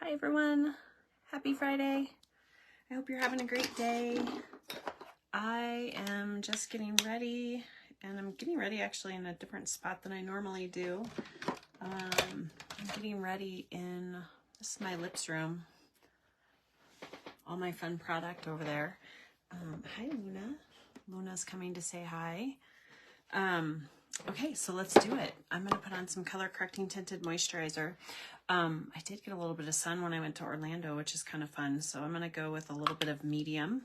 Hi everyone, happy Friday. I hope you're having a great day. I am just getting ready, and I'm getting ready actually in a different spot than I normally do. I'm getting ready in, this is my lips room, all my fun product over there. Hi Luna, Luna's coming to say hi. Okay, so let's do it. I'm going to put on some color correcting tinted moisturizer. I did get a little bit of sun when I went to Orlando, which is kind of fun. So I'm going to go with a little bit of medium.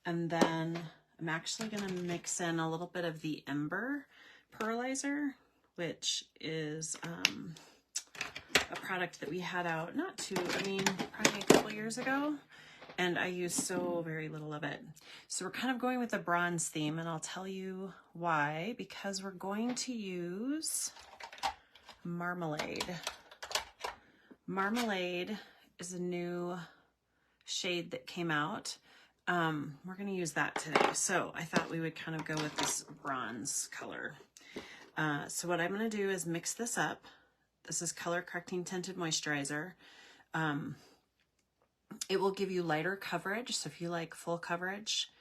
And then I'm actually going to mix in a little bit of the Ember Pearlizer, which is a product that we had out probably a couple years ago. And I use so very little of it. So we're kind of going with a bronze theme, and I'll tell you why. Because we're going to use Marmalade. Marmalade is a new shade that came out. We're going to use that today. So I thought we would kind of go with this bronze color. So what I'm going to do is mix this up. This is color correcting tinted moisturizer. It will give you lighter coverage. So if you like full coverage,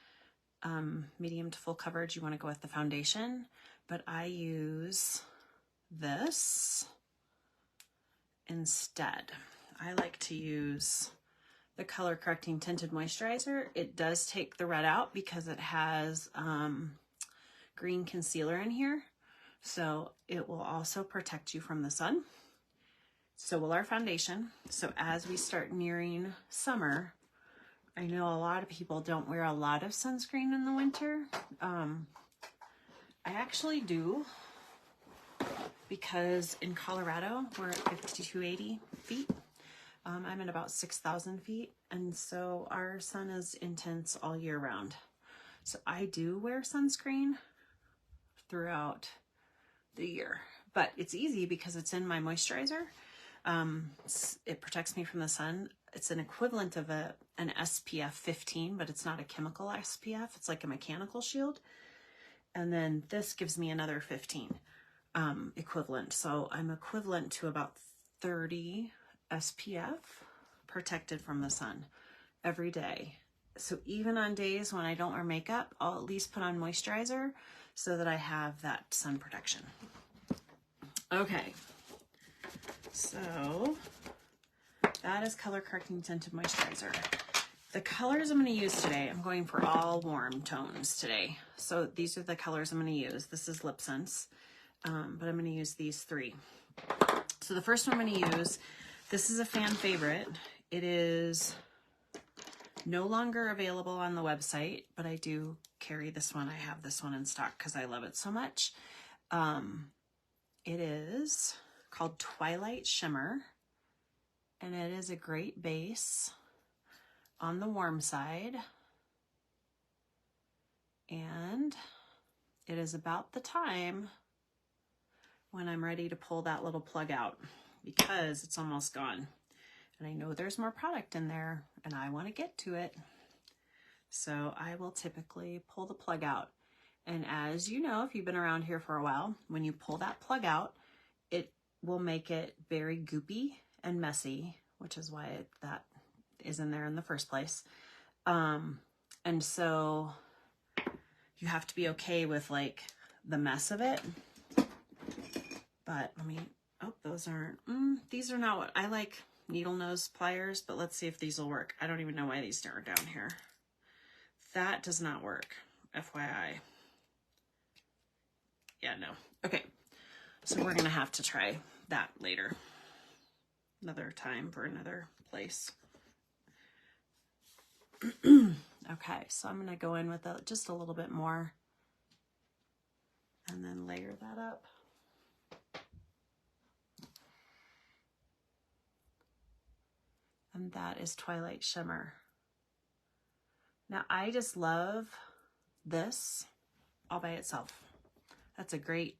medium to full coverage, you want to go with the foundation. But I use this instead. I like to use the color correcting tinted moisturizer. It does take the red out because it has green concealer in here. So it will also protect you from the sun. So will our foundation. So as we start nearing summer, I know a lot of people don't wear a lot of sunscreen in the winter. I actually do, because in Colorado, we're at 5,280 feet. I'm at about 6,000 feet, and so our sun is intense all year round. So I do wear sunscreen throughout the year, but it's easy because it's in my moisturizer. It protects me from the sun. It's an equivalent of an SPF 15, but it's not a chemical SPF. It's like a mechanical shield. And then this gives me another 15 equivalent. So I'm equivalent to about 30 SPF protected from the sun every day. So even on days when I don't wear makeup, I'll at least put on moisturizer so that I have that sun protection. Okay. So that is color correcting tinted moisturizer. The colors I'm going to use today, I'm going for all warm tones today. So these are the colors I'm going to use. This is LipSense, but I'm going to use these three. So the first one I'm going to use, this is a fan favorite. It is no longer available on the website, but I do carry this one. I have this one in stock because I love it so much. It is called Twilight Shimmer, and it is a great base on the warm side, and it is about the time when I'm ready to pull that little plug out because it's almost gone, and I know there's more product in there and I want to get to it, so I will typically pull the plug out. And as you know, if you've been around here for a while, when you pull that plug out, it will make it very goopy and messy, which is why that is in there in the first place. And so you have to be okay with like the mess of it. But let me, oh, those aren't, these are not what I like. Needle nose pliers, but let's see if these will work. I don't even know why these are down here. That does not work, FYI. Yeah, no. Okay. So we're going to have to try that later. Another time for another place. Okay, so I'm going to go in with just a little bit more and then layer that up. And that is Twilight Shimmer. Now I just love this all by itself. That's a great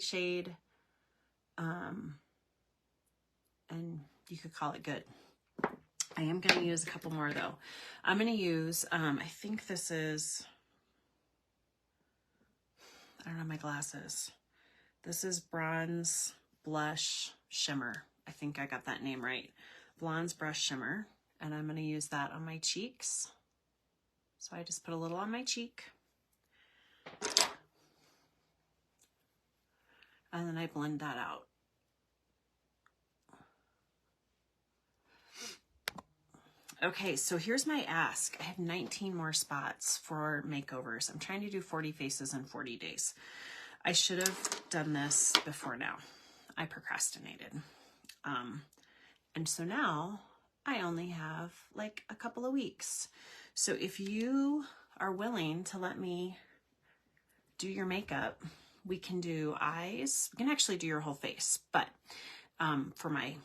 shade. And you could call it good. I am going to use a couple more though. I'm going to use, I think this is, I don't know my glasses. This is Bronze Blush Shimmer. I think I got that name right. Blonde's Brush Shimmer, and I'm going to use that on my cheeks. So I just put a little on my cheek. And then I blend that out. Okay, so here's my ask. I have 19 more spots for makeovers. I'm trying to do 40 faces in 40 days. I should have done this before now. I procrastinated. And so now I only have like a couple of weeks. So if you are willing to let me do your makeup, we can do eyes. We can actually do your whole face, but for my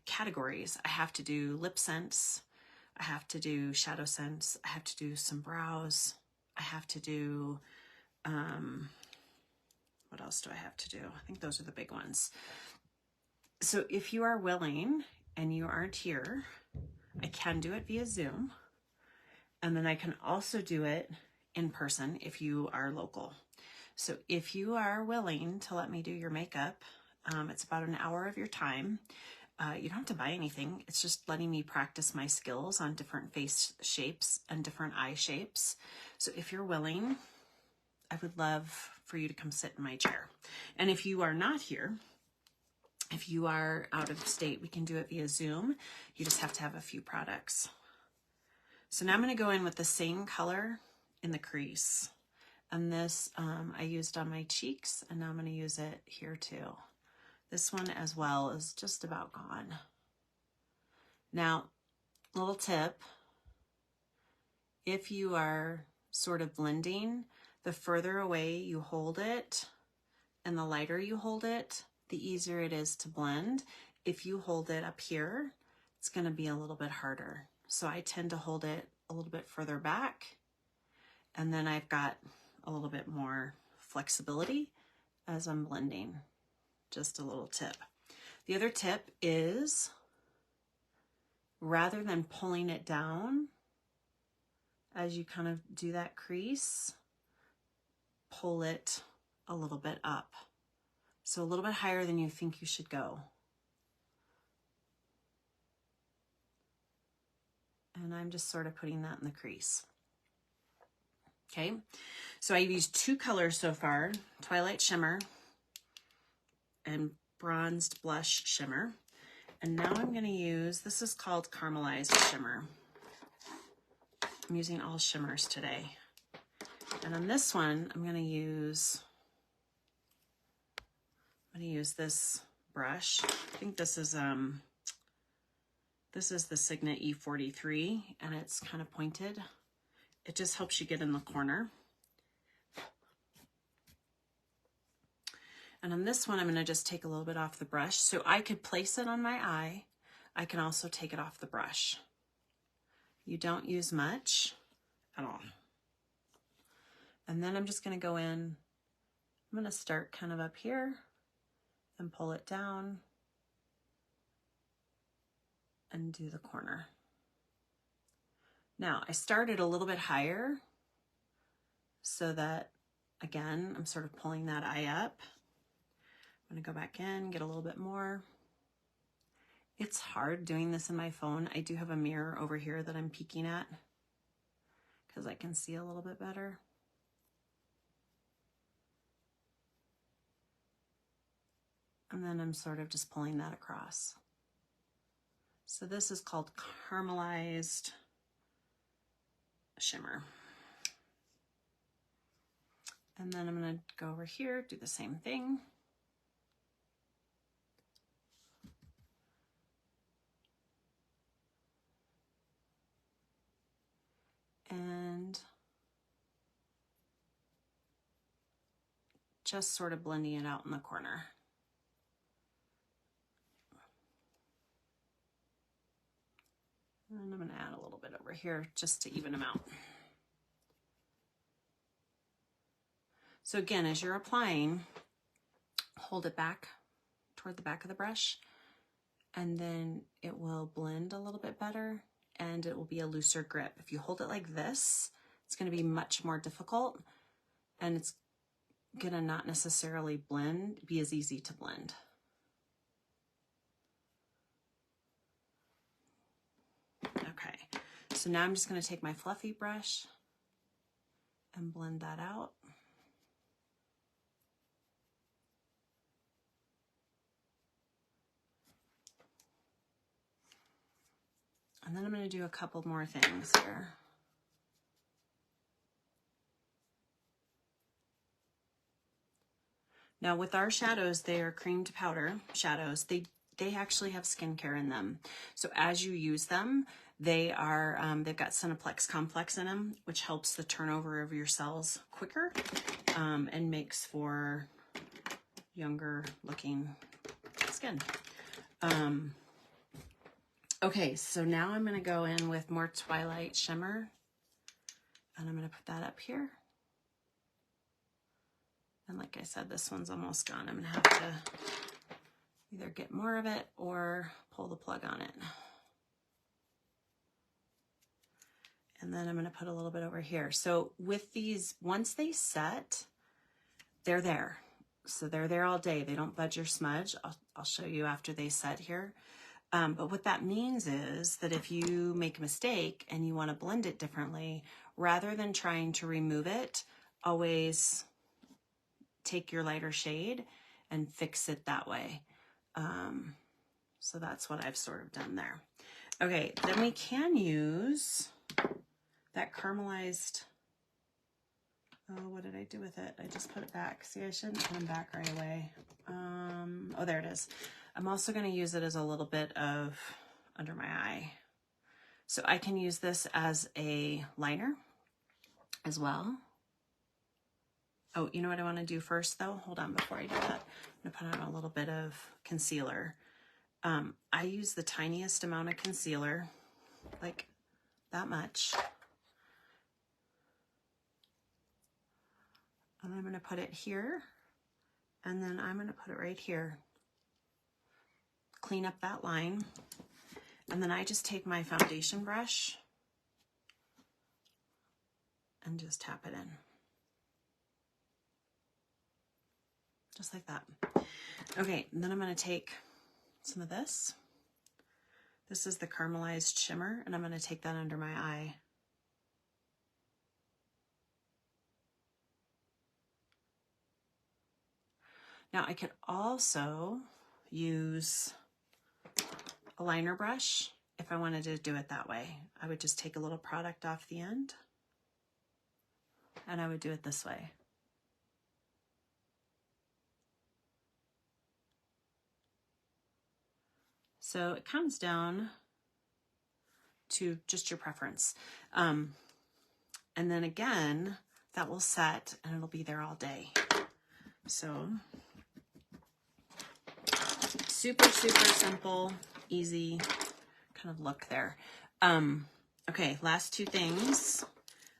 categories, I have to do LipSense, I have to do Shadow Sense, I have to do some brows, I have to do, what else do I have to do? I think those are the big ones. So if you are willing and you aren't here, I can do it via Zoom. And then I can also do it in person if you are local. So if you are willing to let me do your makeup, it's about an hour of your time. You don't have to buy anything. It's just letting me practice my skills on different face shapes and different eye shapes. So if you're willing, I would love for you to come sit in my chair. And if you are not here, if you are out of state, we can do it via Zoom. You just have to have a few products. So now I'm going to go in with the same color in the crease. And this I used on my cheeks, and now I'm going to use it here too. This one as well is just about gone. Now, little tip, if you are sort of blending, the further away you hold it and the lighter you hold it, the easier it is to blend. If you hold it up here, it's going to be a little bit harder. So I tend to hold it a little bit further back, and then I've got a little bit more flexibility as I'm blending. Just a little tip. The other tip is, rather than pulling it down as you kind of do that crease, pull it a little bit up. So a little bit higher than you think you should go. And I'm just sort of putting that in the crease. Okay, so I've used two colors so far, Twilight Shimmer and Bronzed Blush Shimmer. And now I'm going to use, this is called Caramelized Shimmer. I'm using all shimmers today. And on this one, I'm going to use this brush. I think this is the Signet E43, and it's kind of pointed. It just helps you get in the corner. And on this one, I'm going to just take a little bit off the brush. So I could place it on my eye. I can also take it off the brush. You don't use much at all. And then I'm just going to go in. I'm going to start kind of up here and pull it down and do the corner. Now, I started a little bit higher so that, again, I'm sort of pulling that eye up. I'm going to go back in, get a little bit more. It's hard doing this in my phone. I do have a mirror over here that I'm peeking at because I can see a little bit better. And then I'm sort of just pulling that across. So this is called Caramelized Shimmer. And then I'm going to go over here, do the same thing. And just sort of blending it out in the corner. And I'm going to add a little bit over here just to even them out. So again, as you're applying, hold it back toward the back of the brush, and then it will blend a little bit better and it will be a looser grip. If you hold it like this, it's going to be much more difficult, and it's going to not necessarily be as easy to blend. So now I'm just going to take my fluffy brush and blend that out. And then I'm going to do a couple more things here. Now with our shadows, they are creamed powder shadows. They actually have skincare in them. So as you use them, they are, they've got Cineplex complex in them, which helps the turnover of your cells quicker and makes for younger looking skin. Okay, so now I'm going to go in with more Twilight Shimmer, and I'm going to put that up here. And like I said, this one's almost gone. I'm going to have to either get more of it or pull the plug on it. And then I'm going to put a little bit over here. So with these, once they set, they're there. So they're there all day. They don't budge or smudge. I'll show you after they set here. But what that means is that if you make a mistake and you want to blend it differently, rather than trying to remove it, always take your lighter shade and fix it that way. So that's what I've sort of done there. Okay, then we can use that caramelized, oh, what did I do with it? I just put it back. See, I shouldn't put them back right away. Oh, there it is. I'm also going to use it as a little bit of under my eye. So I can use this as a liner as well. Oh, you know what I want to do first though? Hold on, before I do that, I'm going to put on a little bit of concealer. I use the tiniest amount of concealer, like that much. And I'm going to put it here, and then I'm going to put it right here. Clean up that line. And then I just take my foundation brush and just tap it in. Just like that. Okay, and then I'm going to take some of this. This is the caramelized shimmer, and I'm going to take that under my eye. Now I could also use a liner brush if I wanted to do it that way. I would just take a little product off the end, and I would do it this way. So it comes down to just your preference. And then again, that will set and it'll be there all day. So super, super simple, easy kind of look there. Okay, last two things.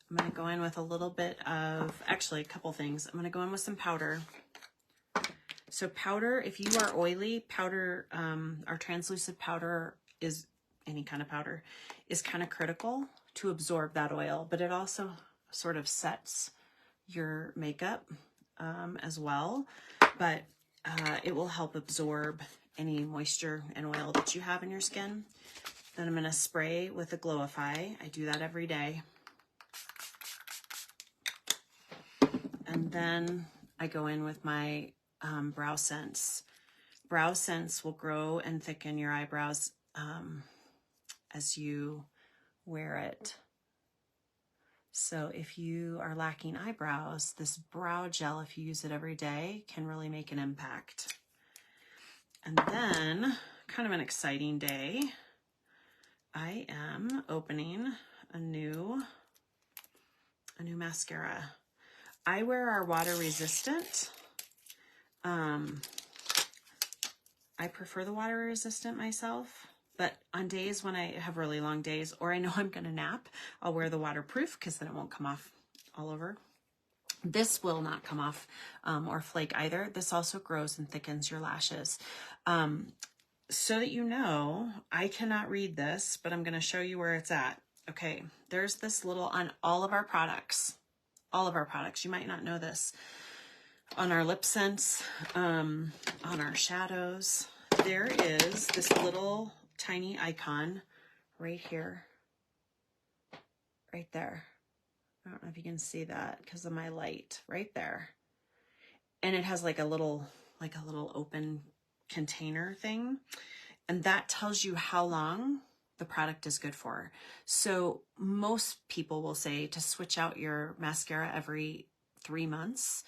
I'm going to go in with a little bit of, actually a couple things. I'm going to go in with some powder. So powder, if you are oily, powder, our translucent powder is, any kind of powder, is kind of critical to absorb that oil, but it also sort of sets your makeup as well, but it will help absorb any moisture and oil that you have in your skin. Then I'm going to spray with a Glowify. I do that every day. And then I go in with my Brow Sense. Brow Sense will grow and thicken your eyebrows as you wear it. So if you are lacking eyebrows, this brow gel, if you use it every day, can really make an impact. And then, kind of an exciting day, I am opening a new mascara. I wear our water resistant. I prefer the water resistant myself, but on days when I have really long days or I know I'm gonna nap, I'll wear the waterproof because then it won't come off all over. This will not come off or flake either. This also grows and thickens your lashes. So that you know, I cannot read this, but I'm gonna show you where it's at. Okay, there's this little, on all of our products, you might not know this. On our LipSense, on our shadows, there is this little tiny icon right here. right there. I don't know if you can see that because of my light right there. And it has like a little open container thing. And that tells you how long the product is good for. So most people will say to switch out your mascara every 3 months.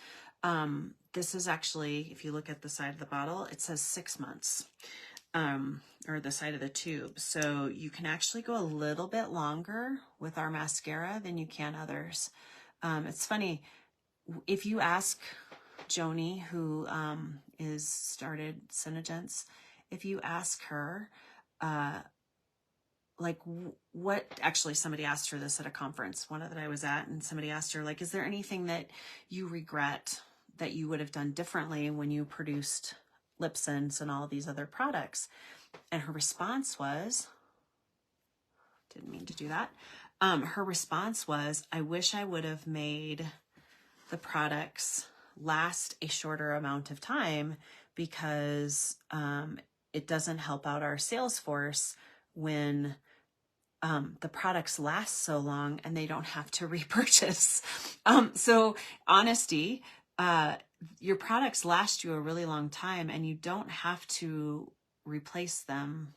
This is actually, if you look at the side of the bottle, it says 6 months, or the side of the tube. So you can actually go a little bit longer with our mascara than you can others. It's funny, if you ask Joni, who is started Synergence, if you ask her, like what, actually somebody asked her this at a conference, one that I was at, and somebody asked her, like, is there anything that you regret that you would have done differently when you produced LipSense and all of these other products? And her response was, didn't mean to do that. Her response was, I wish I would have made the products last a shorter amount of time, because it doesn't help out our sales force when the products last so long and they don't have to repurchase. So honesty, your products last you a really long time and you don't have to replace them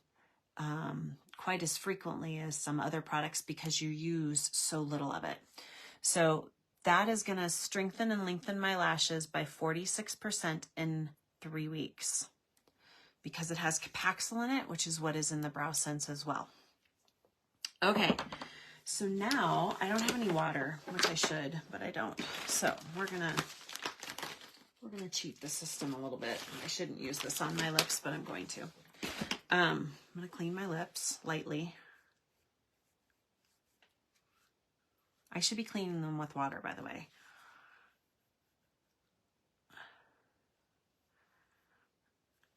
quite as frequently as some other products because you use so little of it. So that is going to strengthen and lengthen my lashes by 46% in 3 weeks, because it has Capaxil in it, which is what is in the Brow Sense as well. Okay, so now I don't have any water, which I should, but I don't. So we're gonna cheat the system a little bit. I shouldn't use this on my lips, but I'm going to. I'm gonna clean my lips lightly. I should be cleaning them with water, by the way.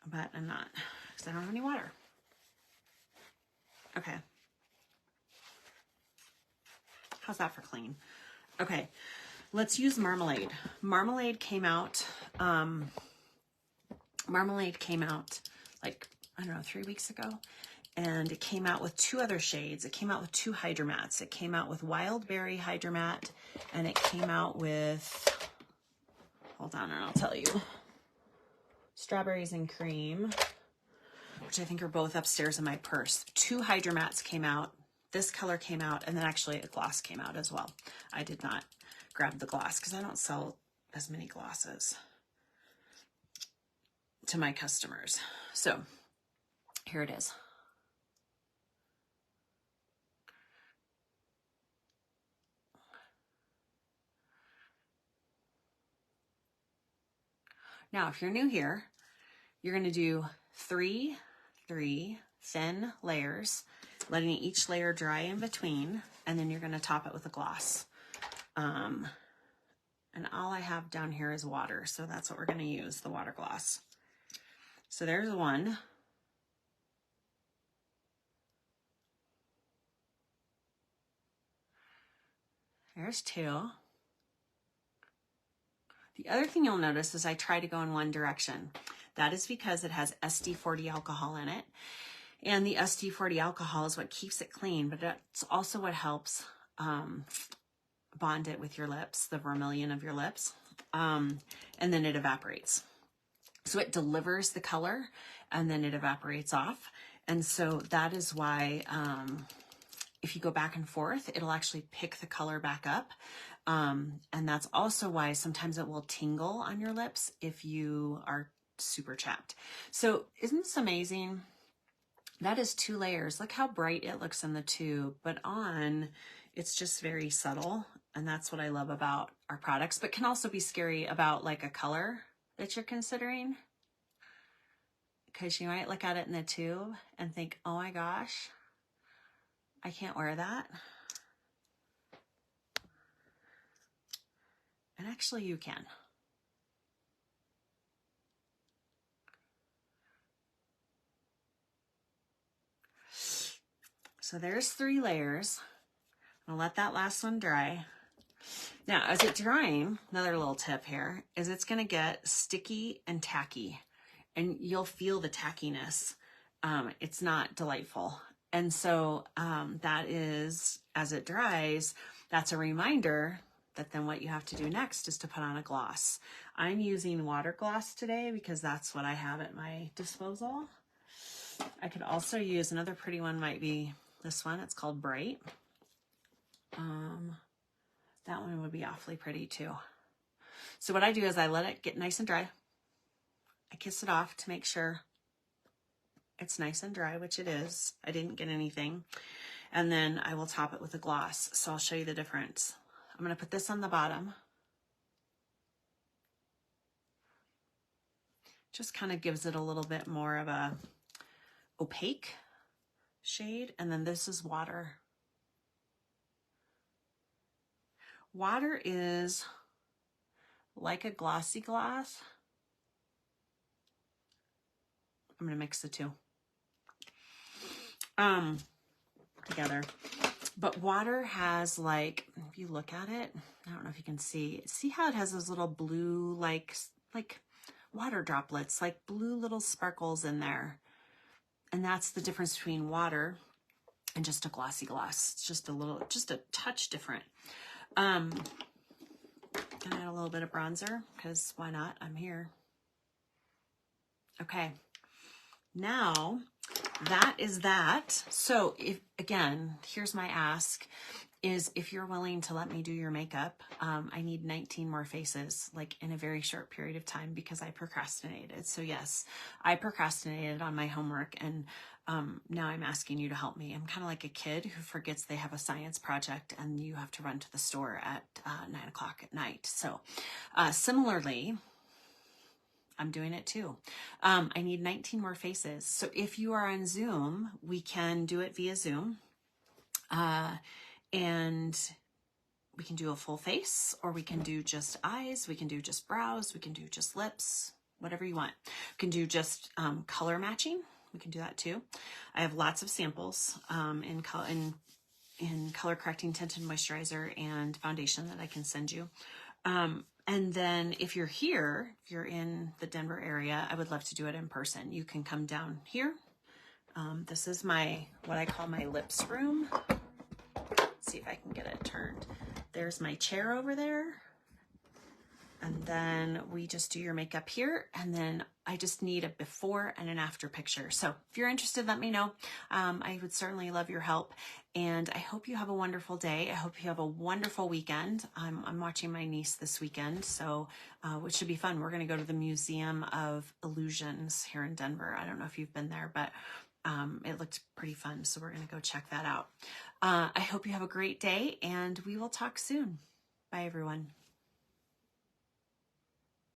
But I'm not, because I don't have any water. Okay. How's that for clean? Okay, let's use Marmalade. Marmalade came out like, I don't know, 3 weeks ago. And it came out with 2 other shades. It came out with 2 Hydromats. It came out with Wild Berry Hydromat, and it came out with, hold on and I'll tell you, Strawberries and Cream, which I think are both upstairs in my purse. 2 Hydromats came out. This color came out, and then actually a gloss came out as well. I did not grab the gloss because I don't sell as many glosses to my customers. So here it is. Now, if you're new here, you're going to do 3 thin layers, letting each layer dry in between, and then you're going to top it with a gloss. And all I have down here is water, so that's what we're going to use, the water gloss. So there's 1. There's 2. The other thing you'll notice is I try to go in one direction. That is because it has SD40 alcohol in it. And the SD40 alcohol is what keeps it clean, but it's also what helps bond it with your lips, the vermilion of your lips. And then it evaporates. So it delivers the color and then it evaporates off. And so that is why if you go back and forth, it'll actually pick the color back up. And that's also why sometimes it will tingle on your lips if you are super chapped. So isn't this amazing? That is 2 layers. Look how bright it looks in the tube, but on, it's just very subtle. And that's what I love about our products, but can also be scary about like a color that you're considering, because you might look at it in the tube and think, oh my gosh, I can't wear that. And actually you can. So there's 3 layers. I'll let that last one dry. Now, as it's drying, another little tip here is it's going to get sticky and tacky, and you'll feel the tackiness. It's not delightful. And so that is, as it dries, that's a reminder that then what you have to do next is to put on a gloss. I'm using water gloss today because that's what I have at my disposal. I could also use another pretty one, might be this one. It's called Bright. That one would be awfully pretty too. So what I do is I let it get nice and dry. I kiss it off to make sure it's nice and dry, which it is. I didn't get anything. And then I will top it with a gloss. So I'll show you the difference. I'm going to put this on the bottom. Just kind of gives it a little bit more of a opaque shade. And then this is water. Water is like a glossy gloss. I'm going to mix the two together. But water has, like, if you look at it, I don't know if you can see how it has those little blue, like water droplets, like blue little sparkles in there. And that's the difference between water and just a glossy gloss. It's just a touch different. Gonna add a little bit of bronzer because why not? I'm here. Okay. Now that is that. So if, again, here's my ask is if you're willing to let me do your makeup, I need 19 more faces, like in a very short period of time, because I procrastinated. So yes, I procrastinated on my homework, and now I'm asking you to help me. I'm kind of like a kid who forgets they have a science project and you have to run to the store at 9 o'clock at night. So similarly, I'm doing it too. I need 19 more faces. So if you are on Zoom, we can do it via Zoom. And we can do a full face, or we can do just eyes. We can do just brows. We can do just lips, whatever you want. We can do just color matching. We can do that too. I have lots of samples in color correcting tinted moisturizer and foundation that I can send you. And then if you're here, if you're in the Denver area, I would love to do it in person. You can come down here. This is what I call my lips room. Let's see if I can get it turned. There's my chair over there. And then we just do your makeup here. And then I just need a before and an after picture. So if you're interested, let me know. I would certainly love your help. And I hope you have a wonderful day. I hope you have a wonderful weekend. I'm watching my niece this weekend, so which should be fun. We're going to go to the Museum of Illusions here in Denver. I don't know if you've been there, but it looked pretty fun. So we're going to go check that out. I hope you have a great day, and we will talk soon. Bye, everyone.